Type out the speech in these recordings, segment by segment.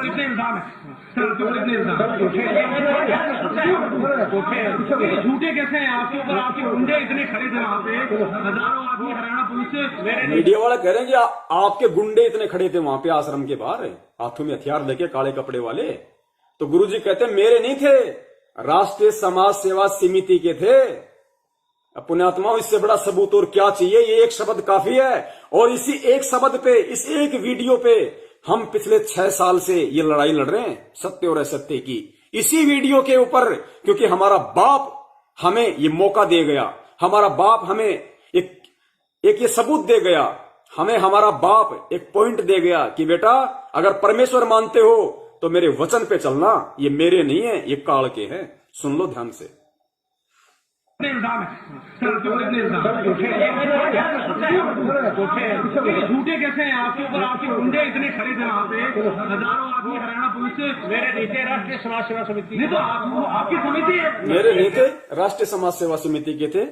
इतने इल्जाम है सर, आपके ऊपर इतने इल्जाम झूठे कैसे हैं आपके ऊपर? आपके गुंडे इतने खड़े थे वहाँ पे, हजारों आदमी हरियाणा पुलिस से। मीडिया वाला कह रहे हैं कि आपके गुंडे इतने खड़े थे वहां पे आश्रम के बाहर, हाथों में हथियार लेके काले कपड़े वाले। तो गुरुजी कहते हैं मेरे नहीं थे, राष्ट्रीय समाज सेवा समिति के थे। पुण्यात्माओं, इससे बड़ा सबूत और क्या चाहिए? ये एक शब्द काफी है। और इसी एक शब्द पे, इस एक वीडियो पे हम पिछले 6 साल से ये लड़ाई लड़ रहे हैं, सत्य और असत्य की, इसी वीडियो के ऊपर। क्योंकि हमारा बाप हमें ये मौका दे गया, हमारा बाप हमें एक ये सबूत दे गया, हमें हमारा बाप एक पॉइंट दे गया कि बेटा अगर परमेश्वर मानते हो तो मेरे वचन पे चलना। ये मेरे नहीं है, ये काल के हैं। सुन लो ध्यान से। इल्जाम है सर, आपके ऊपर इतने इल्जाम झूठे कैसे हैं आपके ऊपर? आपके गुंडे इतने खड़े थे वहाँ पे, हजारों आदमी हरियाणा पुलिस से। मेरे नहीं थे, राष्ट्रीय समाज सेवा समिति। नहीं तो आपकी समिति है। मेरे नहीं थे, राष्ट्रीय समाज सेवा समिति के थे।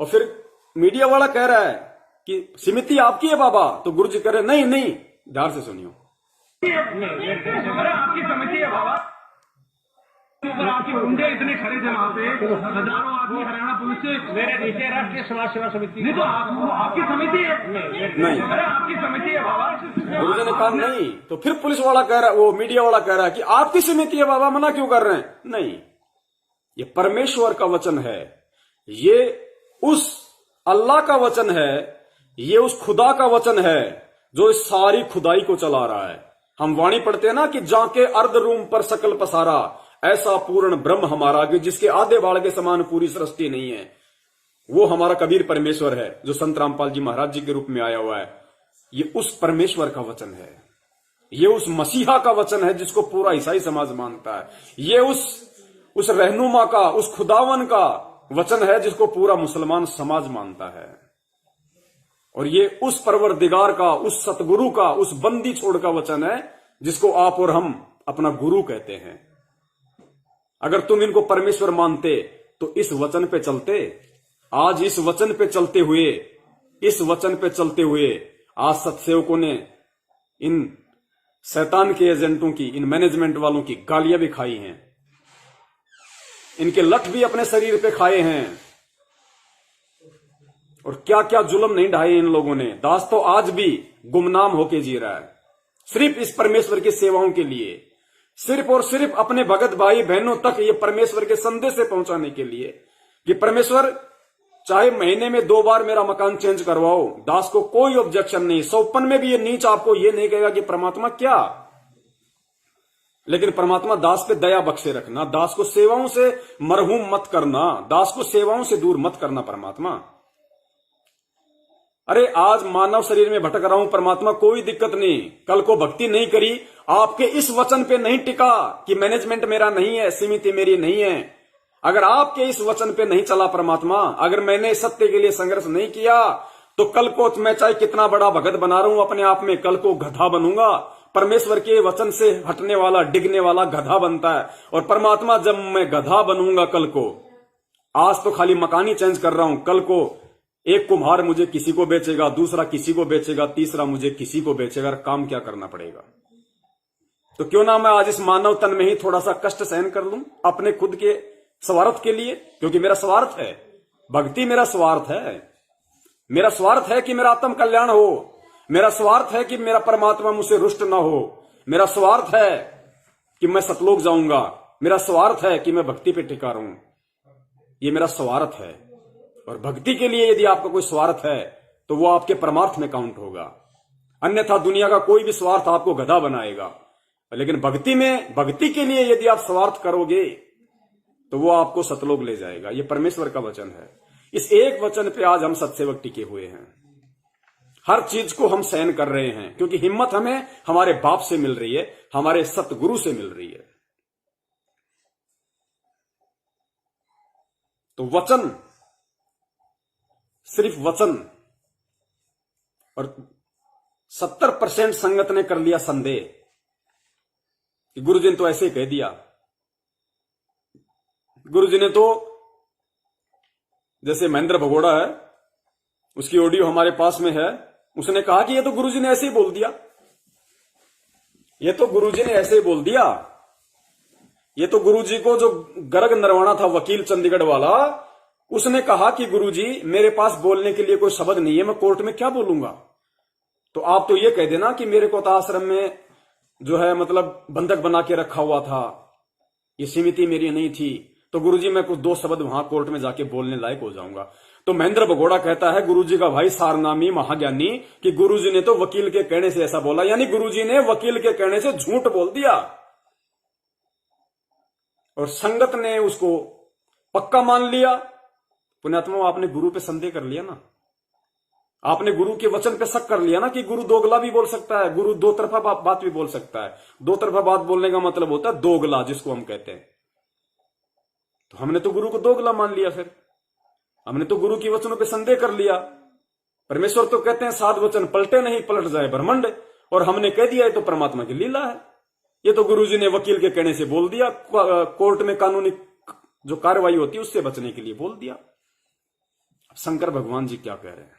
और फिर मीडिया वाला कह रहा है कि समिति आपकी है बाबा, तो गुरुजी कह रहे नहीं नहीं, ध्यान से सुनियो, आपकी समिति है बाबा। ऊपर आपके गुंडे इतने खड़े थे वहाँ पे, हजारों आदमी हरियाणा पुलिस से। मेरे नहीं थे, राष्ट्रीय समाज सेवा समिति। नहीं तो आपकी समिति है। नहीं, आपकी समिति है बाबा। गुरुजी ने कहा नहीं। तो फिर पुलिस वाला कह रहा है, वो मीडिया वाला कह रहा है कि आपकी समिति है बाबा, मना क्यों कर रहे हैं? नहीं, ये परमेश्वर का वचन है, ये उस अल्लाह का वचन है, ये उस खुदा का वचन है जो इस सारी खुदाई को चला रहा है। हम वाणी पढ़ते हैं ना कि जाके अर्ध रूम पर सकल पसारा, ऐसा पूर्ण ब्रह्म हमारा कि जिसके आधे बाल के समान पूरी सृष्टि नहीं है। वो हमारा कबीर परमेश्वर है जो संत रामपाल जी महाराज जी के रूप में आया हुआ है। ये उस परमेश्वर का वचन है, ये उस मसीहा का वचन है जिसको पूरा ईसाई समाज मानता है। ये उस रहनुमा का, उस खुदावन का वचन है जिसको पूरा मुसलमान समाज मानता है। और ये उस परवरदिगार का, उस सतगुरु का, उस बंदी छोड़ का वचन है जिसको आप और हम अपना गुरु कहते हैं। अगर तुम इनको परमेश्वर मानते तो इस वचन पे चलते। आज इस वचन पे चलते हुए, इस वचन पे चलते हुए आज सत्सेवकों ने इन शैतान के एजेंटों की, इन मैनेजमेंट वालों की गालियां भी खाई हैं, इनके लठ भी अपने शरीर पे खाए हैं, और क्या क्या जुल्म नहीं ढाए इन लोगों ने। दास तो आज भी गुमनाम होके जी रहा है, सिर्फ इस परमेश्वर की सेवाओं के लिए, सिर्फ और सिर्फ अपने भगत भाई बहनों तक ये परमेश्वर के संदेश से पहुंचाने के लिए कि परमेश्वर चाहे महीने में 2 बार मेरा मकान चेंज करवाओ, दास को कोई ऑब्जेक्शन नहीं। 155 में भी ये नीच आपको ये नहीं कहेगा कि परमात्मा क्या, लेकिन परमात्मा दास पे दया बख्शे रखना, दास को सेवाओं से मरहूम मत करना, दास को सेवाओं से दूर मत करना परमात्मा। अरे आज मानव शरीर में भटक रहा हूं परमात्मा, कोई दिक्कत नहीं। कल को भक्ति नहीं करी, आपके इस वचन पे नहीं टिका कि मैनेजमेंट मेरा नहीं है, समिति मेरी नहीं है, अगर आपके इस वचन पे नहीं चला परमात्मा, अगर मैंने सत्य के लिए संघर्ष नहीं किया, तो कल को मैं चाहे कितना बड़ा भगत बना रहा हूं अपने आप में, कल को गधा बनूंगा। परमेश्वर के वचन से हटने वाला, डिगने वाला गधा बनता है। और परमात्मा जब मैं गधा बनूंगा कल को, आज तो खाली मकान ही चेंज कर रहा हूं, कल को एक कुम्हार मुझे किसी को बेचेगा, दूसरा किसी को बेचेगा, तीसरा मुझे किसी को बेचेगा। काम क्या करना पड़ेगा? तो क्यों ना मैं आज इस मानव तन में ही थोड़ा सा कष्ट सहन कर लूं अपने खुद के स्वार्थ के लिए, क्योंकि मेरा स्वार्थ है, भक्ति मेरा स्वार्थ है। मेरा स्वार्थ है कि मेरा आत्म कल्याण हो, मेरा स्वार्थ है कि मेरा परमात्मा मुझसे रुष्ट ना हो, मेरा स्वार्थ है कि मैं सतलोक जाऊंगा, मेरा स्वार्थ है कि मैं भक्ति पे टिका रहूं। ये मेरा स्वार्थ है। और भक्ति के लिए यदि आपका कोई स्वार्थ है तो वो आपके परमार्थ में काउंट होगा, अन्यथा दुनिया का कोई भी स्वार्थ आपको गधा बनाएगा। लेकिन भक्ति में, भक्ति के लिए यदि आप स्वार्थ करोगे तो वो आपको सतलोक ले जाएगा। ये परमेश्वर का वचन है। इस एक वचन पे आज हम सत्सेवक टिके हुए हैं। हर चीज को हम सहन कर रहे हैं क्योंकि हिम्मत हमें हमारे बाप से मिल रही है, हमारे सतगुरु से मिल रही है। तो वचन, सिर्फ वचन, और 70% संगत ने कर लिया संदेह कि गुरुजी ने तो ऐसे कह दिया। गुरुजी ने तो, जैसे महेंद्र भगोड़ा है, उसकी ऑडियो हमारे पास में है, उसने कहा कि ये तो गुरुजी ने ऐसे ही बोल दिया। ये तो गुरुजी ने ऐसे ही बोल दिया। ये तो गुरुजी को जो गर्ग नरवाना था वकील चंडीगढ़ वाला, उसने कहा कि गुरुजी मेरे पास बोलने के लिए कोई शब्द नहीं है, मैं कोर्ट में क्या बोलूंगा। तो आप तो ये कह देना कि मेरे को तो आश्रम में जो है मतलब बंधक बना के रखा हुआ था, ये समिति मेरी नहीं थी, तो गुरुजी मैं कुछ 2 शब्द वहां कोर्ट में जाके बोलने लायक हो जाऊंगा। तो महेंद्र भगोड़ा कहता है गुरुजी का भाई सारनामी महाज्ञानी कि गुरुजी ने तो वकील के कहने से ऐसा बोला, यानी गुरुजी ने वकील के कहने से झूठ बोल दिया और संगत ने उसको पक्का मान लिया। पुण्यात्मा, आपने गुरु पे संदेह कर लिया ना, आपने गुरु के वचन पे शक कर लिया ना कि गुरु दोगला भी बोल सकता है, गुरु दो तरफा बात भी बोल सकता है। दो तरफा बात बोलने का मतलब होता है दोगला, जिसको हम कहते हैं। तो हमने तो गुरु को दोगला मान लिया, फिर हमने तो गुरु के वचनों पे संदेह कर लिया। परमेश्वर तो कहते हैं 7 वचन पलटे नहीं पलट जाए ब्रह्मांड, और हमने कह दिया ये तो परमात्मा की लीला है। ये तो गुरुजी ने वकील के कहने से बोल दिया, कोर्ट में कानूनी जो कार्रवाई होती है उससे बचने के लिए बोल दिया। शंकर भगवान जी क्या कह रहे हैं?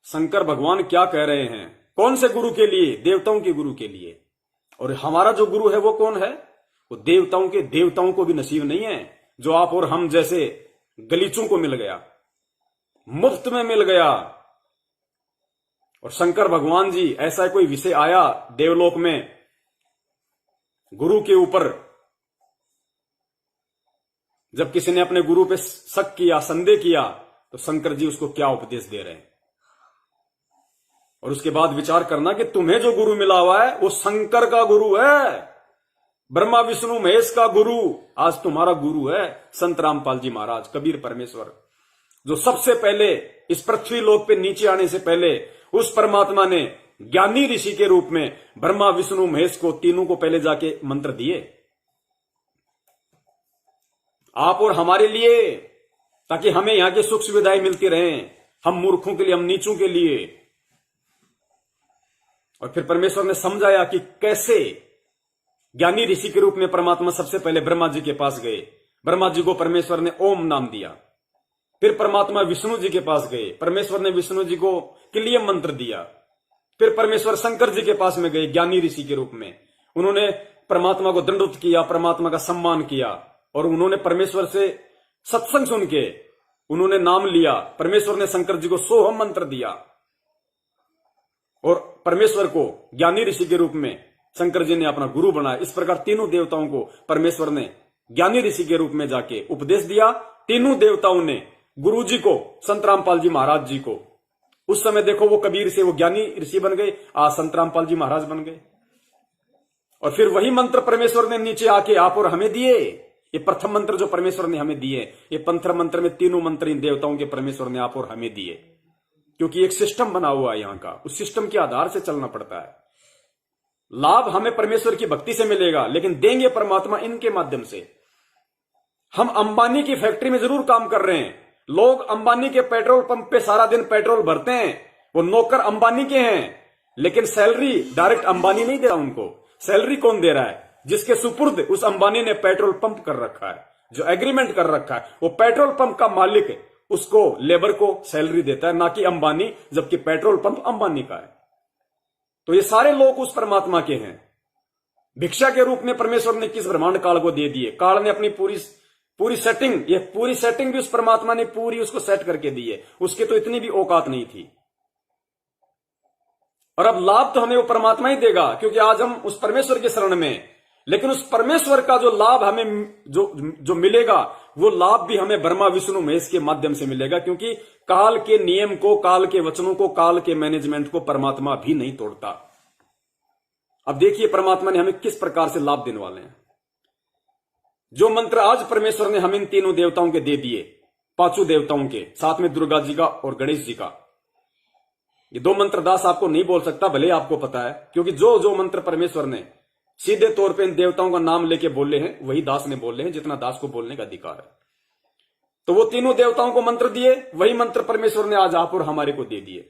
शंकर भगवान क्या कह रहे हैं? कौन से गुरु के लिए? देवताओं के गुरु के लिए। और हमारा जो गुरु है वो कौन है? वो देवताओं के देवताओं को भी नसीब नहीं है, जो आप और हम जैसे गलीचों को मिल गया, मुफ्त में मिल गया। और शंकर भगवान जी, ऐसा कोई विषय आया देवलोक में गुरु के ऊपर, जब किसी ने अपने गुरु पे शक किया, संदेह किया, तो शंकर जी उसको क्या उपदेश दे रहे हैं। और उसके बाद विचार करना कि तुम्हें जो गुरु मिला हुआ है वो शंकर का गुरु है, ब्रह्मा विष्णु महेश का गुरु आज तुम्हारा गुरु है संत रामपाल जी महाराज, कबीर परमेश्वर, जो सबसे पहले इस पृथ्वी लोक पे नीचे आने से पहले उस परमात्मा ने ज्ञानी ऋषि के रूप में ब्रह्मा विष्णु महेश को, तीनों को पहले जाके मंत्र दिए आप और हमारे लिए, ताकि हमें यहां की सुख सुविधाएं मिलती रहें, हम मूर्खों के लिए, हम नीचों के लिए। और फिर परमेश्वर ने समझाया कि कैसे ज्ञानी ऋषि के रूप में परमात्मा सबसे पहले ब्रह्मा जी के पास गए, ब्रह्मा जी को परमेश्वर ने ओम नाम दिया। फिर परमात्मा विष्णु जी के पास गए, परमेश्वर ने विष्णु जी को क्लियम मंत्र दिया। फिर परमेश्वर शंकर जी के पास में गए ज्ञानी ऋषि के रूप में, उन्होंने परमात्मा को दंडोत किया, परमात्मा का सम्मान किया, और उन्होंने परमेश्वर से सत्संग सुन के उन्होंने नाम लिया। परमेश्वर ने शंकर जी को सोहम मंत्र दिया, और परमेश्वर को ज्ञानी ऋषि के रूप में शंकर जी ने अपना गुरु बनाया। इस प्रकार तीनों देवताओं को परमेश्वर ने ज्ञानी ऋषि के रूप में जाके उपदेश दिया। तीनों देवताओं ने गुरु जी को, संत रामपाल जी महाराज जी को, उस समय देखो वो कबीर से वो ज्ञानी ऋषि बन गए, आज संत रामपाल जी महाराज बन गए। और फिर वही मंत्र परमेश्वर ने नीचे आके आप और हमें दिए। ये प्रथम मंत्र जो परमेश्वर ने हमें दिए, ये पंथर मंत्र में तीनों मंत्र इन देवताओं के परमेश्वर ने आप और हमें दिए, क्योंकि एक सिस्टम बना हुआ है यहां का, उस सिस्टम के आधार से चलना पड़ता है। लाभ हमें परमेश्वर की भक्ति से मिलेगा, लेकिन देंगे परमात्मा इनके माध्यम से। हम अंबानी की फैक्ट्री में जरूर काम कर रहे हैं, लोग अंबानी के पेट्रोल पंप पे सारा दिन पेट्रोल भरते हैं, वो नौकर अंबानी के हैं, लेकिन सैलरी डायरेक्ट अंबानी नहीं दे रहा उनको। सैलरी कौन दे रहा है? जिसके सुपुर्द उस अंबानी ने पेट्रोल पंप कर रखा है, जो एग्रीमेंट कर रखा है, वो पेट्रोल पंप का मालिक उसको, लेबर को सैलरी देता है, ना कि अंबानी, जबकि पेट्रोल पंप अंबानी का है। तो ये सारे लोग उस परमात्मा के हैं। भिक्षा के रूप में परमेश्वर ने किस ब्रह्मांड काल को दे दिए, काल ने अपनी पूरी सेटिंग, ये पूरी सेटिंग भी उस परमात्मा ने पूरी उसको सेट करके दी है, उसके तो इतनी भी औकात नहीं थी। और अब लाभ तो हमें वो परमात्मा ही देगा, क्योंकि आज हम उस परमेश्वर के शरण में, लेकिन उस परमेश्वर का जो लाभ हमें जो मिलेगा, वो लाभ भी हमें ब्रह्मा विष्णु महेश के माध्यम से मिलेगा, क्योंकि काल के नियम को, काल के वचनों को, काल के मैनेजमेंट को परमात्मा भी नहीं तोड़ता। अब देखिए परमात्मा ने हमें किस प्रकार से लाभ देने वाले हैं। जो मंत्र आज परमेश्वर ने हम इन तीनों देवताओं के दे दिए, पांचों देवताओं के, साथ में दुर्गा जी का और गणेश जी का, ये 2 मंत्र दास आपको नहीं बोल सकता, भले आपको पता है, क्योंकि जो मंत्र परमेश्वर ने सीधे तौर पे इन देवताओं का नाम लेके बोले हैं, वही दास ने बोले हैं, जितना दास को बोलने का अधिकार है। तो वो तीनों देवताओं को मंत्र दिए, वही मंत्र परमेश्वर ने आज आप और हमारे को दे दिए।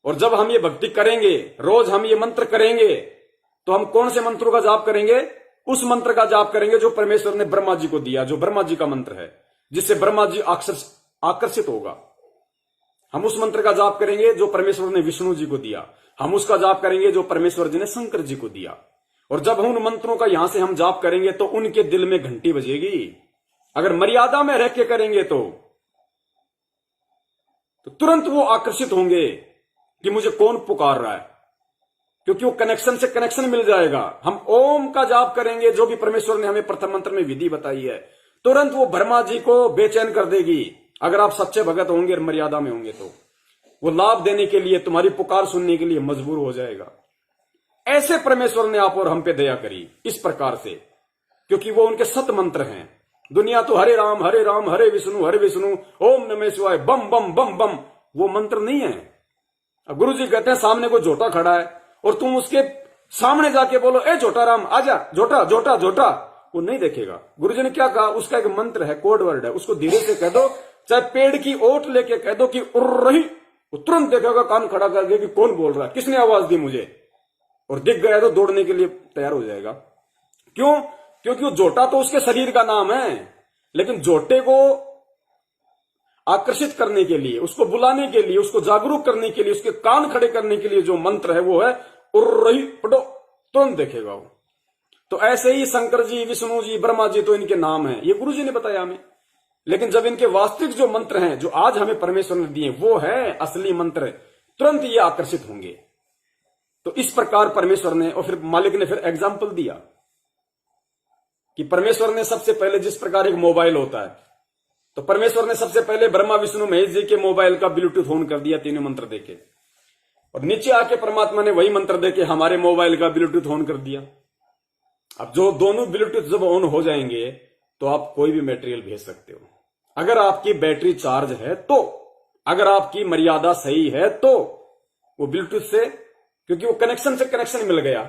और जब हम ये भक्ति करेंगे, रोज हम ये मंत्र करेंगे, तो हम कौन से मंत्रों का जाप करेंगे? उस मंत्र का जाप करेंगे जो परमेश्वर ने ब्रह्मा जी को दिया, जो ब्रह्मा जी का मंत्र है, जिससे ब्रह्मा जी आकर्षित होगा। हम उस मंत्र का जाप करेंगे जो परमेश्वर ने विष्णु जी को दिया। हम उसका जाप करेंगे जो परमेश्वर जी ने शंकर जी को दिया। और जब उन मंत्रों का यहां से हम जाप करेंगे तो उनके दिल में घंटी बजेगी। अगर मर्यादा में रह के करेंगे तो तुरंत वो आकर्षित होंगे कि मुझे कौन पुकार रहा है, क्योंकि वो कनेक्शन से कनेक्शन मिल जाएगा। हम ओम का जाप करेंगे, जो भी परमेश्वर ने हमें प्रथम मंत्र में विधि बताई है, तुरंत वो ब्रह्मा जी को बेचैन कर देगी। अगर आप सच्चे भगत होंगे और मर्यादा में होंगे तो वो लाभ देने के लिए, तुम्हारी पुकार सुनने के लिए मजबूर हो जाएगा। ऐसे परमेश्वर ने आप और हम पे दया करी इस प्रकार से, क्योंकि वो उनके सत मंत्र हैं। दुनिया तो हरे राम हरे विष्णु ओम नमः शिवाय बम बम बम बम, वो मंत्र नहीं है। अब गुरु जी कहते हैं सामने कोई जोटा खड़ा है और तुम उसके सामने जाके बोलो ए जोटा राम आजा, जोटा जोटा जोटा, वो नहीं देखेगा। गुरु जी ने क्या कहा, उसका एक मंत्र है, कोड वर्ड है, उसको धीरे से कह दो, चाहे पेड़ की ओट लेके कह दो कि उड़ रही, वो तुरंत देखेगा कान खड़ा करके कि कौन बोल रहा है, किसने आवाज दी मुझे, और दिख गया तो दौड़ने के लिए तैयार हो जाएगा। क्यों? क्योंकि वो जोटा तो उसके शरीर का नाम है, लेकिन जोटे को आकर्षित करने के लिए, उसको बुलाने के लिए, उसको जागरूक करने के लिए, उसके कान खड़े करने के लिए जो मंत्र है वो है उड़ रही, पटो, तुरंत देखेगा वो। तो ऐसे ही शंकर जी, विष्णु जी, ब्रह्मा जी तो इनके नाम हैं, ये गुरु जी ने बताया हमें। लेकिन जब इनके वास्तविक जो मंत्र हैं, जो आज हमें परमेश्वर ने दिए, वो है असली मंत्र, तुरंत ये आकर्षित होंगे। तो इस प्रकार परमेश्वर ने, और फिर मालिक ने फिर एग्जाम्पल दिया कि परमेश्वर ने सबसे पहले, जिस प्रकार एक मोबाइल होता है, तो परमेश्वर ने सबसे पहले ब्रह्मा विष्णु महेश जी के मोबाइल का ब्लूटूथ ऑन कर दिया, तीनों मंत्र देके, और नीचे आके परमात्मा ने वही मंत्र देके हमारे मोबाइल का ब्लूटूथ ऑन कर दिया। अब जो दोनों ब्लूटूथ जब ऑन हो जाएंगे तो आप कोई भी मटेरियल भेज सकते हो, अगर आपकी बैटरी चार्ज है तो, अगर आपकी मर्यादा सही है तो। वो ब्लूटूथ से, क्योंकि वो कनेक्शन से कनेक्शन मिल गया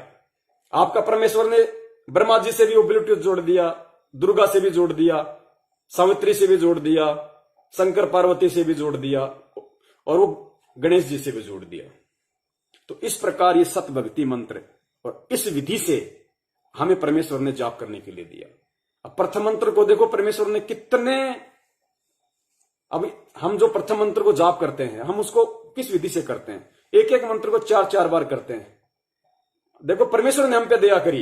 आपका, परमेश्वर ने ब्रह्मा जी से भी वो ब्लूटूथ जोड़ दिया, दुर्गा से भी जोड़ दिया, सावित्री से भी जोड़ दिया, शंकर पार्वती से भी जोड़ दिया, और वो गणेश जी से भी जोड़ दिया। तो इस प्रकार ये सत भक्ति मंत्र और इस विधि से हमें परमेश्वर ने जाप करने के लिए दिया। अब प्रथम मंत्र को देखो परमेश्वर ने कितने, अब हम जो प्रथम मंत्र को जाप करते हैं, हम उसको किस विधि से करते हैं, एक एक मंत्र को 4-4 बार करते हैं। देखो परमेश्वर ने हम पे दया करी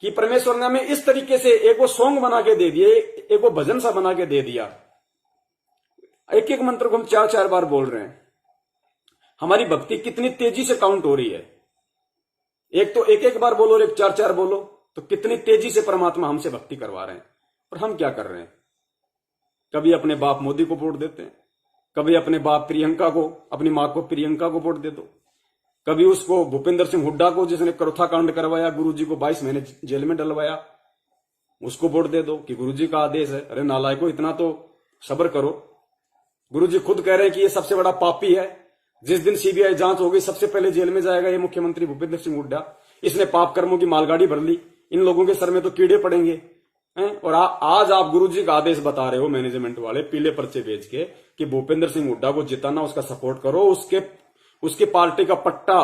कि परमेश्वर ने हमें इस तरीके से एक वो सॉन्ग बना के दे दिए, एक वो भजन सा बना के दे दिया। एक एक मंत्र को हम 4-4 बार बोल रहे हैं। हमारी भक्ति कितनी तेजी से काउंट हो रही है। एक तो एक एक बार बोलो और एक 4-4 बोलो, तो कितनी तेजी से परमात्मा हमसे भक्ति करवा रहे हैं। और हम क्या कर रहे हैं, कभी अपने बाप मोदी को वोट देते हैं, कभी अपने बाप प्रियंका को, अपनी मां को प्रियंका को वोट दे दो, कभी उसको भूपेंद्र सिंह हुड्डा को जिसने करोथा कांड करवाया, गुरुजी को 22 महीने जेल में डलवाया, उसको वोट दे दो कि गुरुजी का आदेश है। अरे नालायको, इतना तो सब्र करो। गुरुजी खुद कह रहे हैं कि ये सबसे बड़ा पापी है, जिस दिन सीबीआई जांच होगी सबसे पहले जेल में जाएगा ये मुख्यमंत्री भूपेंद्र सिंह हुड्डा। इसने पाप कर्मों की मालगाड़ी भर ली, इन लोगों के सर में तो कीड़े पड़ेंगे। और आज आप गुरुजी का आदेश बता रहे हो मैनेजमेंट वाले पीले पर्चे बेच के कि भूपेंद्र सिंह हुड्डा को जिताना, उसका सपोर्ट करो, उसके पार्टी का पट्टा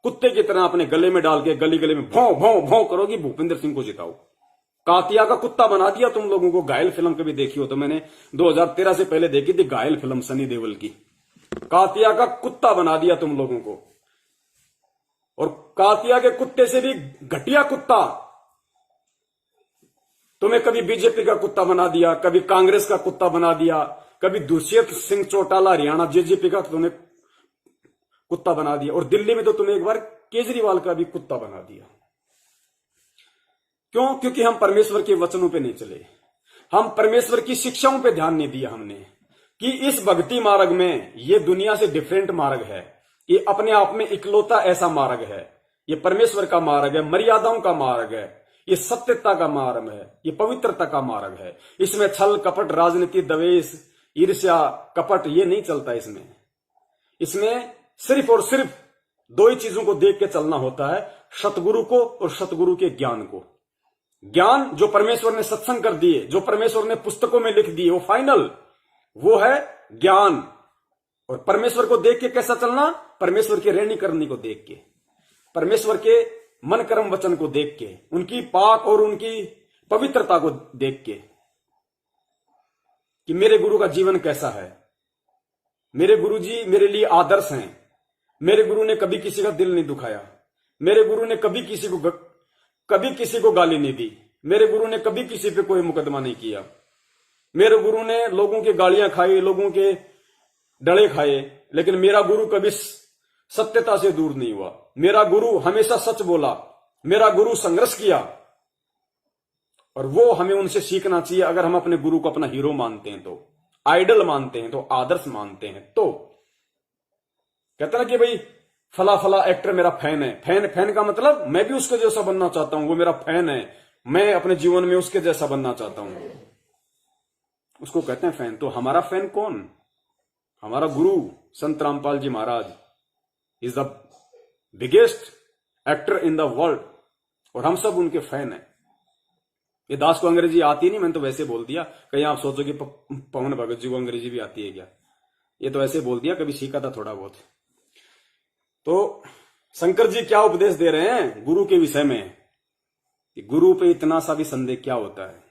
कुत्ते की तरह अपने गले में डाल के गली गली में भौं भौं भौं करो कि भूपेंद्र सिंह को जिताओ। कातिया का कुत्ता बना दिया तुम लोगों को। घायल फिल्म कभी देखी हो तो, मैंने 2013 से पहले देखी थी घायल फिल्म सनी देओल की। कातिया का कुत्ता बना दिया तुम लोगों को, और कातिया के कुत्ते से भी घटिया कुत्ता तुम्हें कभी बीजेपी का कुत्ता बना दिया, कभी कांग्रेस का कुत्ता बना दिया, कभी दुष्यंत सिंह चौटाला हरियाणा जेजेपी का तुम्हें कुत्ता बना दिया, और दिल्ली में तो तुम्हें एक बार केजरीवाल का भी कुत्ता बना दिया। क्यों? क्योंकि हम परमेश्वर के वचनों पे नहीं चले, हम परमेश्वर की शिक्षाओं पे ध्यान नहीं दिया हमने कि इस भक्ति मार्ग में ये दुनिया से डिफरेंट मार्ग है, ये अपने आप में इकलौता ऐसा मार्ग है, ये परमेश्वर का मार्ग है, मर्यादाओं का मार्ग है, ये सत्यता का मार्ग है, ये पवित्रता का मार्ग है। इसमें छल कपट, राजनीति, द्वेष, ईर्ष्या, कपट ये नहीं चलता। इसमें सिर्फ और सिर्फ दो ही चीजों को देख के चलना होता है, सतगुरु को और सतगुरु के ज्ञान को। ज्ञान जो परमेश्वर ने सत्संग कर दिए, जो परमेश्वर ने पुस्तकों में लिख दिए, वो फाइनल, वो है ज्ञान। और परमेश्वर को देख के कैसा चलना? परमेश्वर की रहनी करनी को देख के, परमेश्वर के मन कर्म वचन को देख के, उनकी पाक और उनकी पवित्रता को देख के कि मेरे गुरु का जीवन कैसा है, मेरे गुरु जी मेरे लिए आदर्श हैं। मेरे गुरु ने कभी किसी का दिल नहीं दुखाया, मेरे गुरु ने कभी किसी को गाली नहीं दी, मेरे गुरु ने कभी किसी पे कोई मुकदमा नहीं किया, मेरे गुरु ने लोगों की गालियां खाई, लोगों के डले खाए, लेकिन मेरा गुरु कभी सत्यता से दूर नहीं हुआ। मेरा गुरु हमेशा सच बोला, मेरा गुरु संघर्ष किया, और वो हमें उनसे सीखना चाहिए। अगर हम अपने गुरु को अपना हीरो मानते हैं, तो आइडल मानते हैं, तो आदर्श मानते हैं, तो कहते ना कि भाई फला फला एक्टर मेरा फैन है। फैन का मतलब मैं भी उसके जैसा बनना चाहता हूं, वो मेरा फैन है, मैं अपने जीवन में उसके जैसा बनना चाहता हूं, उसको कहते हैं फैन। तो हमारा फैन कौन? हमारा गुरु Sant Rampal ji Maharaj is the biggest actor in the world, और हम सब उनके फैन हैं। ये दास को अंग्रेजी आती नहीं, मैंने तो वैसे बोल दिया। कहीं आप सोचो कि पवन भगत जी को अंग्रेजी भी आती है क्या? ये तो ऐसे बोल दिया, कभी सीखा था थोड़ा बहुत। तो शंकर जी क्या उपदेश दे रहे हैं गुरु के विषय में, कि गुरु पे इतना सा भी संदेह क्या होता है।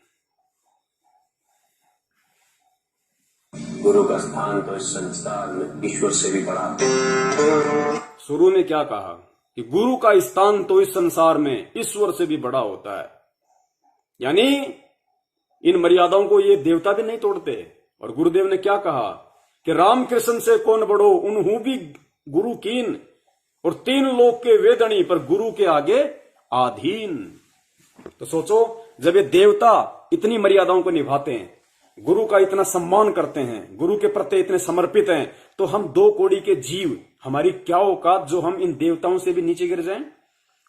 गुरु का स्थान तो इस संसार में ईश्वर से भी बड़ा। शुरू में क्या कहा कि गुरु का स्थान तो इस संसार में ईश्वर से भी बड़ा होता है, यानी इन मर्यादाओं को ये देवता भी नहीं तोड़ते। और गुरुदेव ने क्या कहा कि रामकृष्ण से कौन बड़ो उन्हू भी गुरु कीन, और 3 लोक के वेदनी पर गुरु के आगे आधीन। तो सोचो, जब ये देवता इतनी मर्यादाओं को निभाते हैं, गुरु का इतना सम्मान करते हैं, गुरु के प्रति इतने समर्पित हैं, तो हम 2 कौड़ी के जीव, हमारी क्या औकात जो हम इन देवताओं से भी नीचे गिर जाएं।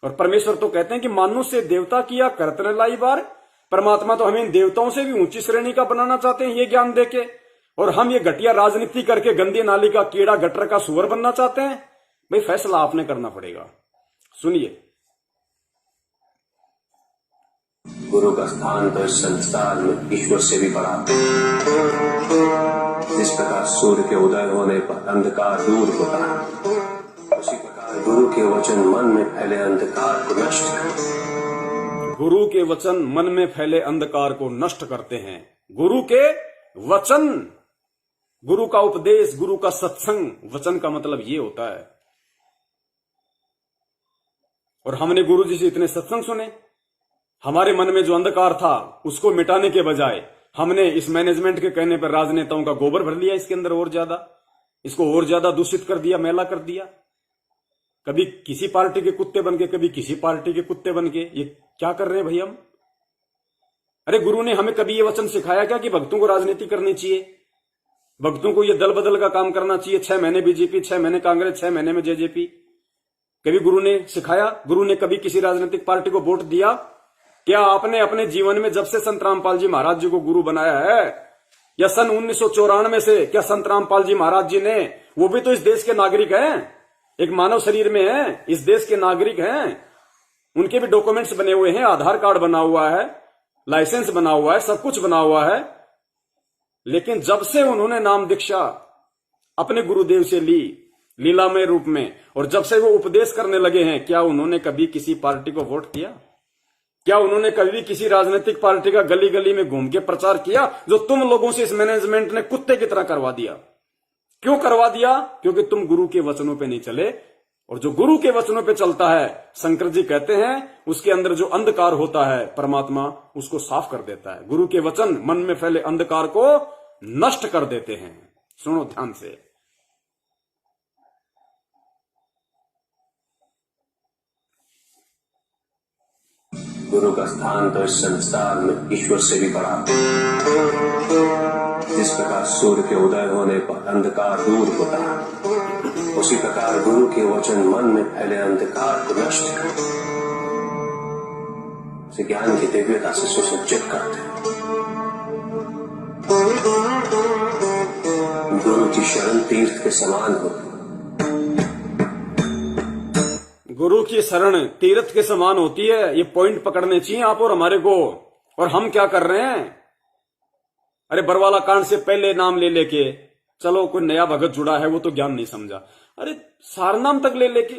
और परमेश्वर तो कहते हैं कि मानुष्य से देवता किया करतन लाई बार। परमात्मा तो हमें इन देवताओं से भी ऊंची श्रेणी का बनाना चाहते हैं, ये ज्ञान देके, और हम ये घटिया राजनीति करके गंदी नाली का कीड़ा गटर का सुअर बनना चाहते हैं। भाई फैसला आपने करना पड़ेगा। सुनिए, गुरु का स्थान तो इस संसार में ईश्वर से भी बड़ा। जिस प्रकार सूर्य के उदय होने पर अंधकार दूर होता है, उसी प्रकार गुरु के वचन मन में फैले अंधकार को नष्ट करते। गुरु के वचन मन में फैले अंधकार को नष्ट करते हैं। गुरु के वचन, गुरु का उपदेश, गुरु का सत्संग, वचन का मतलब ये होता है। और हमने गुरु जी से इतने सत्संग सुने, हमारे मन में जो अंधकार था उसको मिटाने के बजाय हमने इस मैनेजमेंट के कहने पर राजनेताओं का गोबर भर लिया इसके अंदर, और ज्यादा इसको और ज्यादा दूषित कर दिया, मैला कर दिया। कभी किसी पार्टी के कुत्ते बन के, कभी किसी पार्टी के कुत्ते बन के। ये क्या कर रहे हैं भाई हम? अरे गुरु ने हमें कभी ये वचन सिखाया क्या कि भक्तों को राजनीति करनी चाहिए, भक्तों को ये दल बदल का काम करना चाहिए? 6 महीने बीजेपी, 6 महीने कांग्रेस, 6 महीने में जेजेपी। कभी गुरु ने सिखाया? गुरु ने कभी किसी राजनीतिक पार्टी को वोट दिया? क्या आपने अपने जीवन में जब से संत रामपाल जी महाराज जी को गुरु बनाया है, या सन 1994 से, क्या संत रामपाल जी महाराज जी ने, वो भी तो इस देश के नागरिक हैं, एक मानव शरीर में है, इस देश के नागरिक हैं, उनके भी डॉक्यूमेंट्स बने हुए हैं, आधार कार्ड बना हुआ है, लाइसेंस बना हुआ है, सब कुछ बना हुआ है। लेकिन जब से उन्होंने नाम दीक्षा अपने गुरुदेव से ली लीलामय रूप में, और जब से वो उपदेश करने लगे हैं, क्या उन्होंने कभी किसी पार्टी को वोट किया? क्या उन्होंने कभी किसी राजनीतिक पार्टी का गली गली में घूम के प्रचार किया, जो तुम लोगों से इस मैनेजमेंट ने कुत्ते की तरह करवा दिया? क्यों करवा दिया? क्योंकि तुम गुरु के वचनों पे नहीं चले। और जो गुरु के वचनों पे चलता है, शंकर जी कहते हैं, उसके अंदर जो अंधकार होता है, परमात्मा उसको साफ कर देता है। गुरु के वचन मन में फैले अंधकार को नष्ट कर देते हैं। सुनो ध्यान से, गुरु का स्थान तो इस संसार में ईश्वर से भी बड़ा। जिस प्रकार सूर्य के उदय होने पर अंधकार दूर होता है, उसी प्रकार गुरु के वचन मन में फैले अंधकार को नष्ट करते, उसे ज्ञान की दिव्यता से सुसज्जित करते हैं। गुरु की शरण तीर्थ के समान होती है। गुरु की शरण तीर्थ के समान होती है। ये पॉइंट पकड़ने चाहिए आप और हमारे को। और हम क्या कर रहे हैं? अरे बरवाला कांड से पहले नाम ले लेके, चलो कोई नया भगत जुड़ा है वो तो ज्ञान नहीं समझा, अरे सारनाम तक ले लेके,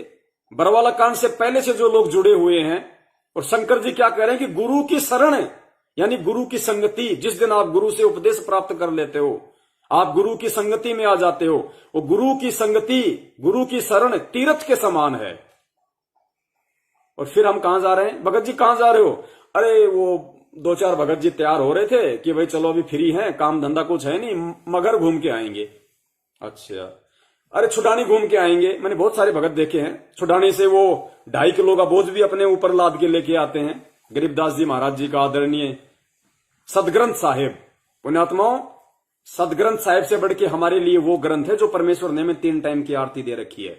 बरवाला कांड से पहले से जो लोग जुड़े हुए हैं। और शंकर जी क्या कह रहे हैं कि गुरु की शरण यानी गुरु की संगति, जिस दिन आप गुरु से उपदेश प्राप्त कर लेते हो, आप गुरु की संगति में आ जाते हो। वो गुरु की संगति, गुरु की शरण तीर्थ के समान है। और फिर हम कहां जा रहे हैं? भगत जी कहां जा रहे हो? अरे वो 2-4 भगत जी तैयार हो रहे थे कि भाई चलो अभी फ्री हैं, काम धंधा कुछ है नहीं, मगर घूम के आएंगे। अच्छा, अरे छुडानी घूम के आएंगे। मैंने बहुत सारे भगत देखे हैं, छुडानी से वो 2.5 किलो का बोझ भी अपने ऊपर लाद के लेके आते हैं। गरीबदास जी महाराज जी का आदरणीय सदग्रंथ साहिब, पुण्यात्माओं, सदग्रंथ साहिब से बढ़ के हमारे लिए वो ग्रंथ है जो परमेश्वर ने हमें 3 टाइम की आरती दे रखी है।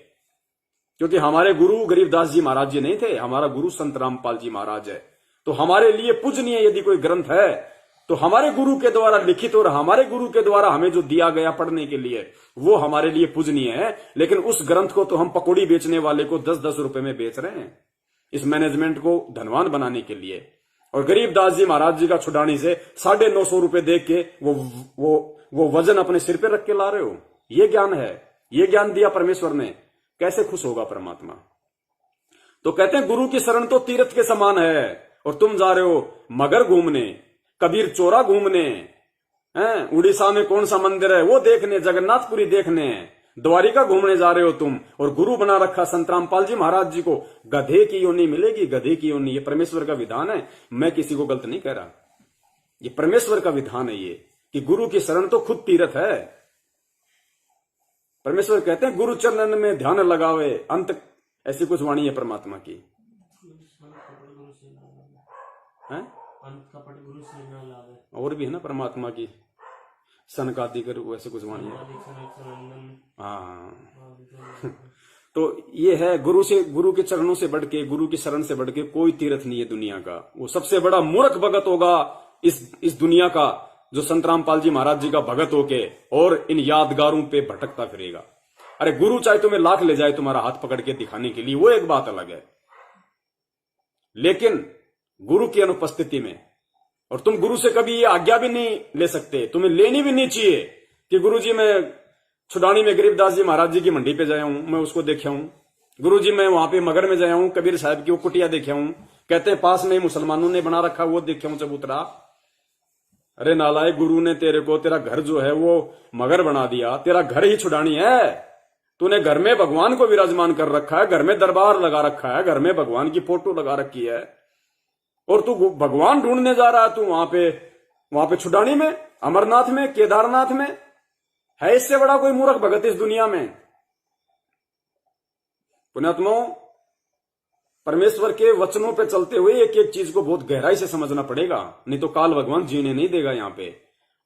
क्योंकि हमारे गुरु गरीबदास जी महाराज जी नहीं थे, हमारा गुरु संत रामपाल जी महाराज है। तो हमारे लिए पूजनीय यदि कोई ग्रंथ है तो हमारे गुरु के द्वारा लिखित और हमारे गुरु के द्वारा हमें जो दिया गया पढ़ने के लिए, वो हमारे लिए पूजनीय है। लेकिन उस ग्रंथ को तो हम पकौड़ी बेचने वाले को 10-10 रुपए में बेच रहे हैं, इस मैनेजमेंट को धनवान बनाने के लिए। और गरीबदास जी महाराज जी का छुड़ानी से 950 रुपए देख के वो वजन अपने सिर पे रख के ला रहे हो। ये ज्ञान है, ये ज्ञान दिया परमेश्वर ने, कैसे खुश होगा परमात्मा? तो कहते हैं गुरु की शरण तो तीर्थ के समान है। और तुम जा रहे हो मगर घूमने, कबीर चोरा घूमने, हैं उड़ीसा में कौन सा मंदिर है वो देखने, जगन्नाथपुरी देखने, द्वारिका घूमने जा रहे हो तुम। और गुरु बना रखा संत रामपाल जी महाराज जी को। गधे की योनि मिलेगी, गधे की योनि। ये परमेश्वर का विधान है, मैं किसी को गलत नहीं कह रहा। ये परमेश्वर का विधान है ये, कि गुरु की शरण तो खुद तीर्थ है। परमेश्वर कहते हैं गुरु चरणन में ध्यान लगावे अंत, ऐसी कुछ वाणी है परमात्मा की, है? और भी है ना परमात्मा की, सन का कर वैसे कुछ वाणी है। हाँ तो ये है, गुरु के चरणों से बढ़ के, गुरु की शरण से बढ़ के कोई तीर्थ नहीं है दुनिया का। वो सबसे बड़ा मूर्ख भगत होगा इस दुनिया का, जो संत रामपाल जी महाराज जी का भगत होके और इन यादगारों पे भटकता फिरेगा। अरे गुरु चाहे तुम्हें लाख ले जाए तुम्हारा हाथ पकड़ के दिखाने के लिए, वो एक बात अलग है। लेकिन गुरु की अनुपस्थिति में, और तुम गुरु से कभी ये आज्ञा भी नहीं ले सकते, तुम्हें लेनी भी नहीं चाहिए कि गुरु जी मैं छुडानी में गरीबदास जी महाराज जी की मंडी पे जाया हूं, मैं उसको देखा हूं। गुरु जी मैं वहां पे मगर में जाया हूं, कबीर साहब की वो कुटिया देखा हूं। कहते हैं पास में मुसलमानों ने बना रखा, वो देखा हूं चबूतरा। अरे नालायक, गुरु ने तेरे को, तेरा घर जो है वो मगर बना दिया, तेरा घर ही छुडानी है। तूने घर में भगवान को विराजमान कर रखा है, घर में दरबार लगा रखा है, घर में भगवान की फोटो लगा रखी है, और तू भगवान ढूंढने जा रहा है। तू वहां पे छुडानी में, अमरनाथ में, केदारनाथ में है। इससे बड़ा कोई मूर्ख भगत इस दुनिया में? पुण्यात्माओं, परमेश्वर के वचनों पे चलते हुए एक एक चीज को बहुत गहराई से समझना पड़ेगा, नहीं तो काल भगवान जीने नहीं देगा यहां पे।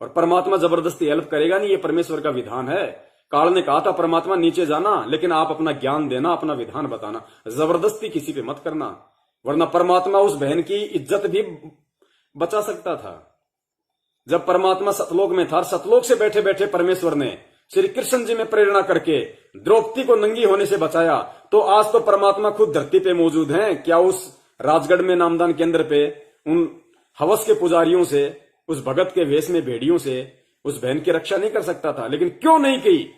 और परमात्मा जबरदस्ती हेल्प करेगा नहीं, ये परमेश्वर का विधान है। काल ने कहा था परमात्मा नीचे जाना, लेकिन आप अपना ज्ञान देना, अपना विधान बताना, जबरदस्ती किसी पे मत करना, वरना परमात्मा उस बहन की इज्जत भी बचा सकता था। जब परमात्मा सतलोक में था, सतलोक से बैठे बैठे परमेश्वर ने श्री कृष्ण जी में प्रेरणा करके द्रौपदी को नंगी होने से बचाया, तो आज तो परमात्मा खुद धरती पे मौजूद हैं। क्या उस राजगढ़ में नामदान केंद्र पे उन हवस के पुजारियों से, उस भगत के वेश में भेड़ियों से उस बहन की रक्षा नहीं कर सकता था? लेकिन क्यों नहीं की?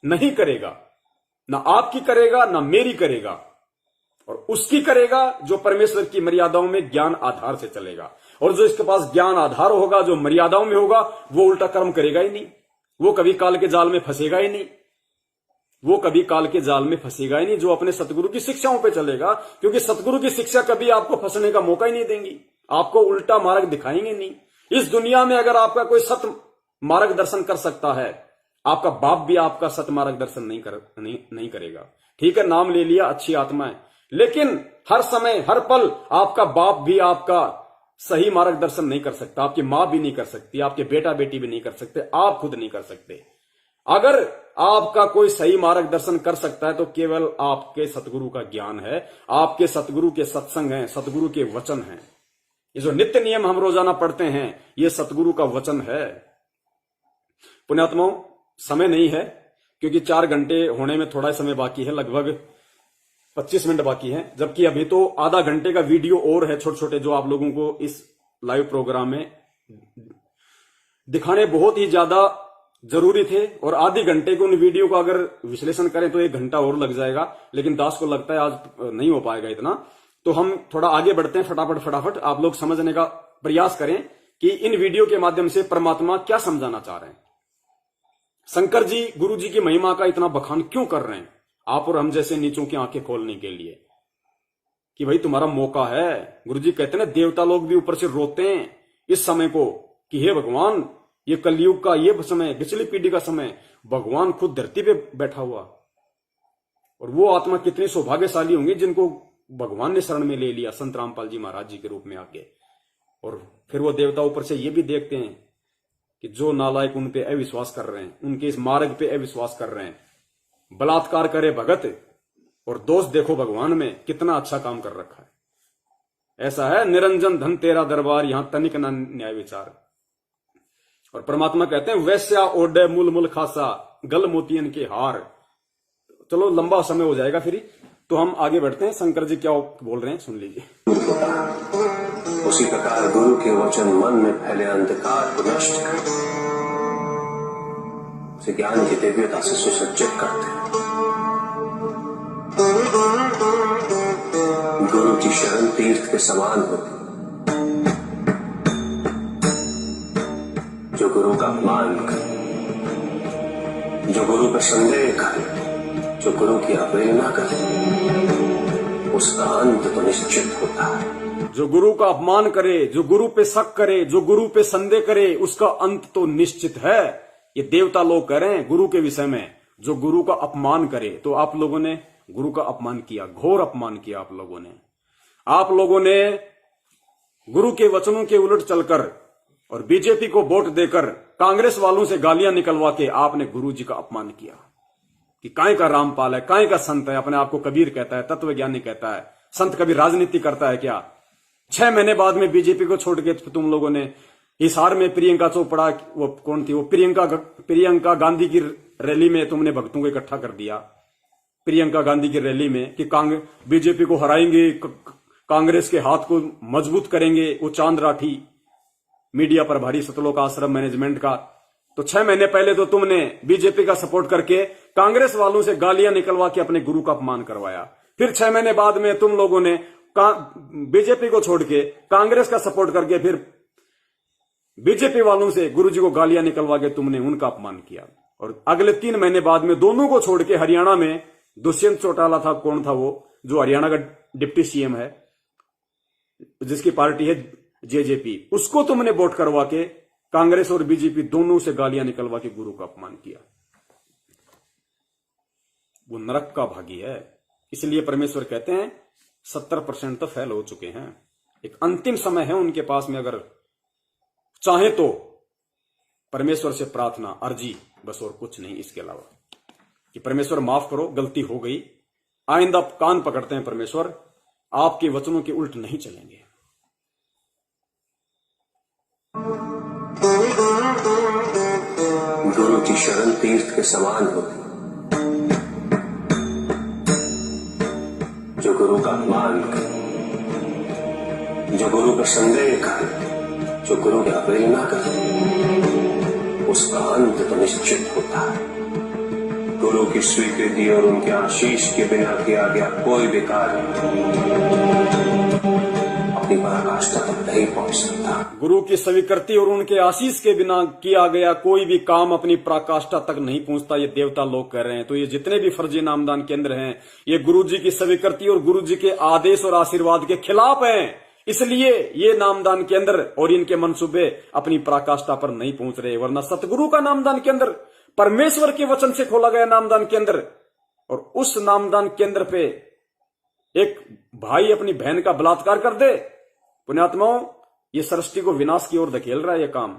नहीं करेगा, ना आपकी करेगा, ना मेरी करेगा, और उसकी करेगा जो परमेश्वर की मर्यादाओं में ज्ञान आधार से चलेगा। और जो इसके पास ज्ञान आधार होगा, जो मर्यादाओं में होगा, वो उल्टा कर्म करेगा ही नहीं, वो कभी काल के जाल में फंसेगा ही नहीं, वो कभी काल के जाल में फंसेगा ही नहीं। जो अपने सतगुरु की शिक्षाओं पे चलेगा, क्योंकि सतगुरु की शिक्षा कभी आपको फंसने का मौका ही नहीं देंगी, आपको उल्टा मार्ग दिखाएंगे नहीं। इस दुनिया में अगर आपका कोई सत मार्गदर्शन कर सकता है, आपका बाप भी आपका सत मार्गदर्शन नहीं करेगा। ठीक है, नाम ले लिया, अच्छी आत्मा है, लेकिन हर समय हर पल आपका बाप भी आपका सही मार्गदर्शन नहीं कर सकता, आपकी मां भी नहीं कर सकती, आपके बेटा बेटी भी नहीं कर सकते, आप खुद नहीं कर सकते। अगर आपका कोई सही मार्गदर्शन कर सकता है तो केवल आपके सतगुरु का ज्ञान है, आपके सतगुरु के सत्संग हैं, सतगुरु के वचन हैं। ये जो नित्य नियम हम रोजाना पढ़ते हैं, ये सतगुरु का वचन है। पुण्यात्माओं, समय नहीं है, क्योंकि 4 घंटे होने में थोड़ा समय बाकी है, लगभग 25 मिनट बाकी है, जबकि अभी तो आधा घंटे का वीडियो और है, छोटे छोटे, जो आप लोगों को इस लाइव प्रोग्राम में दिखाने बहुत ही ज्यादा जरूरी थे। और आधे घंटे को उन वीडियो का अगर विश्लेषण करें तो 1 घंटा और लग जाएगा, लेकिन दास को लगता है आज नहीं हो पाएगा इतना। तो हम थोड़ा आगे बढ़ते हैं, फटाफट आप लोग समझने का प्रयास करें कि इन वीडियो के माध्यम से परमात्मा क्या समझाना चाह रहे हैं। शंकर जी गुरु जी की महिमा का इतना बखान क्यों कर रहे हैं आप और हम जैसे नीचों की आंखें खोलने के लिए कि भाई तुम्हारा मौका है। गुरु जी कहते हैं ना, देवता लोग भी ऊपर से रोते हैं इस समय को कि हे भगवान, ये कलयुग का ये समय, पिछली पीढ़ी का समय, भगवान खुद धरती पे बैठा हुआ। और वो आत्मा कितनी सौभाग्यशाली होंगी जिनको भगवान ने शरण में ले लिया, संत रामपाल जी महाराज जी के रूप में आके। और फिर वो देवता ऊपर से ये भी देखते हैं कि जो नालायक उन पे अविश्वास कर रहे हैं, उनके इस मार्ग पे अविश्वास कर रहे हैं, बलात्कार करे भगत, और दोष देखो भगवान में कितना अच्छा काम कर रखा है। ऐसा है निरंजन धन तेरा दरबार, यहां तनिक ना न्याय विचार। और परमात्मा कहते हैं वैश्या ओडे मूल मूल खासा, गल मोतियन के हार। चलो लंबा समय हो जाएगा फिर, तो हम आगे बढ़ते हैं। शंकर जी क्या बोल रहे हैं सुन लीजिए। उसी प्रकार गुरु के वचन मन में फैले अंधकार को नष्ट करते, उसे ज्ञान की दिव्यता से सुसज्जित करते। गुरु की शरण तीर्थ के समान होती, जो गुरु का अपमान करे, जो गुरु पर संदेह करे, जो गुरु की अवहेलना करे, उसका अंत तो निश्चित होता है। जो गुरु का अपमान करे, जो गुरु पे शक करे, जो गुरु पे संदेह करे, उसका अंत तो निश्चित है। ये देवता लोग कह रहे हैं गुरु के विषय में। जो गुरु का अपमान करे, तो आप लोगों ने गुरु का अपमान किया, घोर अपमान किया आप लोगों ने। आप लोगों ने गुरु के वचनों के उलट चलकर और बीजेपी को वोट देकर कांग्रेस वालों से गालियां निकलवा के आपने गुरु जी का अपमान किया कि काय का रामपाल है, काय का संत है, अपने आप को कबीर कहता है, तत्वज्ञानी कहता है। संत कभी राजनीति करता है क्या? 6 महीने बाद में बीजेपी को छोड़ के तुम लोगों ने हिसार में प्रियंका चोपड़ा, वो कौन थी, वो प्रियंका गांधी की रैली में तुमने भक्तों को इकट्ठा कर दिया। प्रियंका गांधी की रैली में कि बीजेपी को हराएंगे, कांग्रेस के हाथ को मजबूत करेंगे। वो चांद राठी मीडिया प्रभारी सतलोक आश्रम मैनेजमेंट का, तो 6 महीने पहले तो तुमने बीजेपी का सपोर्ट करके कांग्रेस वालों से गालियां निकलवा के अपने गुरु का अपमान करवाया। फिर 6 महीने बाद में तुम लोगों ने बीजेपी को छोड़ के कांग्रेस का सपोर्ट करके फिर बीजेपी वालों से गुरु जी को गालियां निकलवा के तुमने उनका अपमान किया। और अगले 3 महीने बाद में दोनों को छोड़ के हरियाणा में दुष्यंत चौटाला था, कौन था वो, जो हरियाणा का डिप्टी सीएम है, जिसकी पार्टी है जेजेपी, उसको तुमने वोट करवा के कांग्रेस और बीजेपी दोनों से गालियां निकलवा के गुरु का अपमान किया। वो नरक का भागी है। इसलिए परमेश्वर कहते हैं 70% तो फेल हो चुके हैं। एक अंतिम समय है उनके पास में, अगर चाहे तो परमेश्वर से प्रार्थना, अर्जी, बस और कुछ नहीं इसके अलावा, कि परमेश्वर माफ करो, गलती हो गई, आइंदा कान पकड़ते हैं परमेश्वर, आपके वचनों के उल्ट नहीं चलेंगे। गुरु की शरण तीर्थ के समान होती, जो गुरु का अपमान करे, जो गुरु पर संदेह करे, जो गुरु की अवहेलना करे, उसका अंत तो निश्चित होता है। गुरु की स्वीकृति और उनके आशीष के बिना किया गया कोई भी कार्य अपनी पराकाष्ठा तक नहीं पहुंच सकता। गुरु की स्वीकृति और उनके आशीष के बिना किया गया कोई भी काम अपनी पराकाष्ठा तक नहीं पहुंचता, ये देवता लोग कह रहे हैं। तो ये जितने भी फर्जी नामदान केंद्र हैं, ये गुरु जी की स्वीकृति और गुरु जी के आदेश और आशीर्वाद के खिलाफ हैं। इसलिए ये नामदान केंद्र और इनके मंसूबे अपनी पराकाष्ठा पर नहीं पहुंच रहे। वरना सतगुरु का नामदान केंद्र, परमेश्वर के वचन से खोला गया नामदान केंद्र, और उस नामदान केंद्र पे एक भाई अपनी बहन का बलात्कार कर दे, पुण्यात्माओं, ये सृष्टि को विनाश की ओर धकेल रहा है ये काम।